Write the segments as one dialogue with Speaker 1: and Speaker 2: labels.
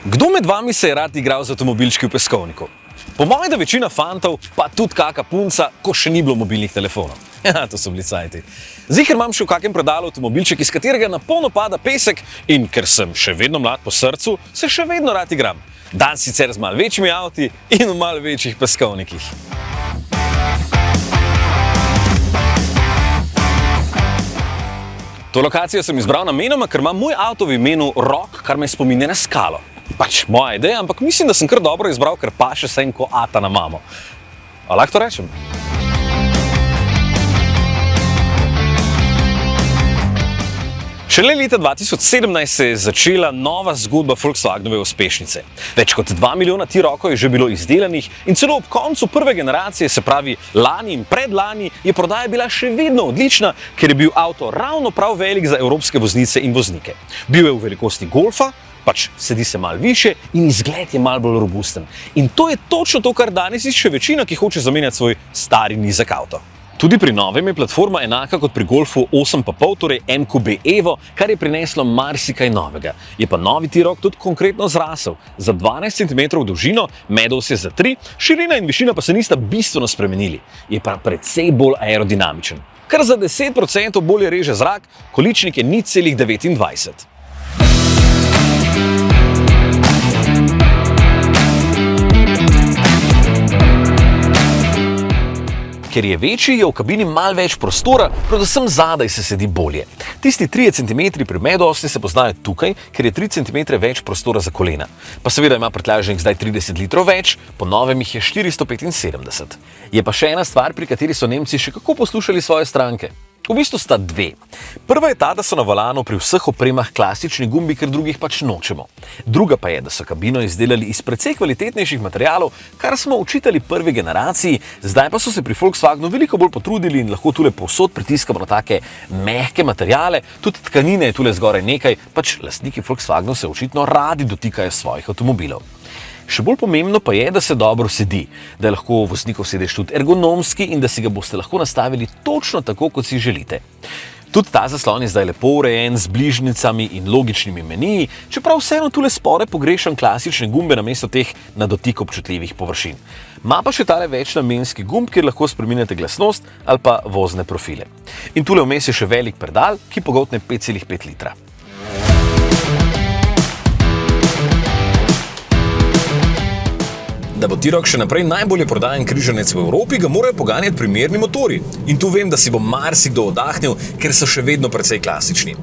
Speaker 1: Kdo med vami se je rad igral z avtomobilčki v peskovniku? Po mojem, da večina fantov, pa tudi kaka punca, ko še ni bilo mobilnih telefonov. Ja, to so bili cajti. Ziher imam še v kakem predalu avtomobilček, iz katerega na polno pada pesek in ker sem še vedno mlad po srcu, se še vedno rad igram. Dan sicer z malo večjimi avti in v malo večjih peskovnikih. To lokacijo sem izbral namenoma, ker ima moj avto v imenu Rock, kar me spominja na skalo. Pač moja ideja, ampak mislim, da sem kar dobro izbral, ker paše sem ko ata na mamo. A lahko to rečem? Šele leta 2017 se je začela nova zgodba Volkswagenove uspešnice. Več kot 2 milijona T-Rockov je že bilo izdelanih in celo ob koncu prve generacije, se pravi lani in predlani, je prodaja bila še vedno odlična, ker je bil avto ravno prav velik za evropske voznice in voznike. Bil je v velikosti Golfa, pač sedi se malo više in izgled je malo bolj robusten. In to je točno to, kar danes išče večina, ki hoče zamenjati svoj stari nizek avto. Tudi pri novem je platforma enaka kot pri Golfu 8,5, torej MQB Evo, kar je prineslo marsikaj novega. Je pa novi T-Rock tudi konkretno zrasel. Za 12 cm dolžino, medos je za 3, širina in višina pa se nista bistveno spremenili. Je pa precej bolj aerodinamičen. Kar za 10% bolje reže zrak, količnik je 0,29. Ker je večji, je v kabini malo več prostora, predvsem zadaj se sedi bolje. Tisti 3 cm pri medosti se poznajo tukaj, ker je 3 cm več prostora za kolena. Pa seveda ima prtljažnik zdaj 30 litrov več, po novem jih je 475. Je pa še ena stvar, pri kateri so Nemci še kako poslušali svoje stranke. V bistvu sta dve. Prva je ta, da so na volanu pri vseh opremah klasični gumbi, ker drugih pač nočemo. Druga pa je, da so kabino izdelali iz precej kvalitetnejših materialov, kar smo učitali prvi generaciji, zdaj pa so se pri Volkswagenu veliko bolj potrudili in lahko tule povsod pritiskamo na take mehke materiale, tudi tkanine je tule zgoraj nekaj, pač lastniki Volkswagenu se očitno radi dotikajo svojih avtomobilov. Še bolj pomembno pa je, da se dobro sedi, da je lahko voznikov sedež tudi ergonomski in da si ga boste lahko nastavili točno tako, kot si želite. Tudi ta zaslon je zdaj lepo urejen z bližnjicami in logičnimi meniji, čeprav vseeno tule spore pogrešam klasične gumbe namesto teh na dotik občutljivih površin. Ma pa še tale večnamenski gumb, kjer lahko spreminjate glasnost ali pa vozne profile. In tule vmes je še velik pedal, ki pogoltne 5,5 litra. Da bo T-Rock še naprej najbolje prodajan križanec v Evropi, ga morajo poganjati primerni motorji. In tu vem, da si bo marsikdo oddahnil, ker so še vedno precej klasični.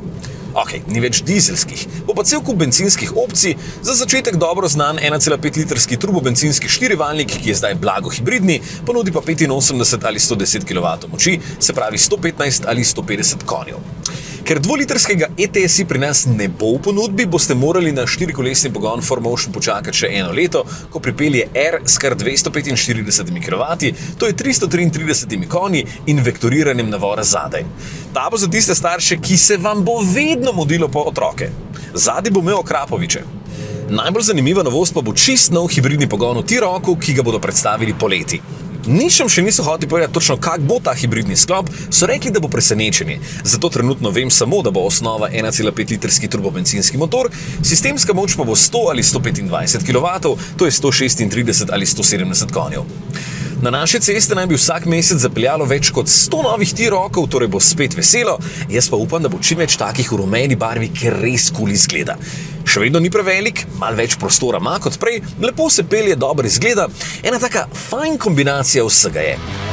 Speaker 1: Ok, ni več dizelskih, bo pa cel kup bencinskih opcij, za začetek dobro znan 1,5 litrski turbobencinski 4-valjnik, ki je zdaj blago hibridni, ponudi pa 85 ali 110 kW moči, se pravi 115 ali 150 konjev. Ker 2-litrskega ETSI pri nas ne bo v ponudbi, boste morali na 4-kolesni pogon 4Motion počakati še 1 leto, ko pripelje R s kar 245 kW, to je 333 konji in vektoriranjem navora zadaj. Ta bo za tiste starše, ki se vam bo vedno mudilo po otroke. Zadaj bo imel Krapoviče. Najbolj zanimiva novost pa bo čist nov hibridni pogon v T-Rocku, ki ga bodo predstavili poleti. Ničem še niso hoteli povedati točno, kak bo ta hibridni sklop, so rekli, da bo presenečenje. Zato trenutno vem samo, da bo osnova 1,5 litrski turbobencinski motor, sistemska moč pa bo 100 ali 125 kW, to je 136 ali 170 konjev. Na naše ceste naj bi vsak mesec zapeljalo več kot 100 novih T-Rockov, torej bo spet veselo, jaz pa upam, da bo čim več takih v rumeni barvi, ker res kul izgleda. Še vedno ni prevelik, malo več prostora ima kot prej, lepo se pelje, dobro izgleda, ena taka fajn kombinacija vsega je.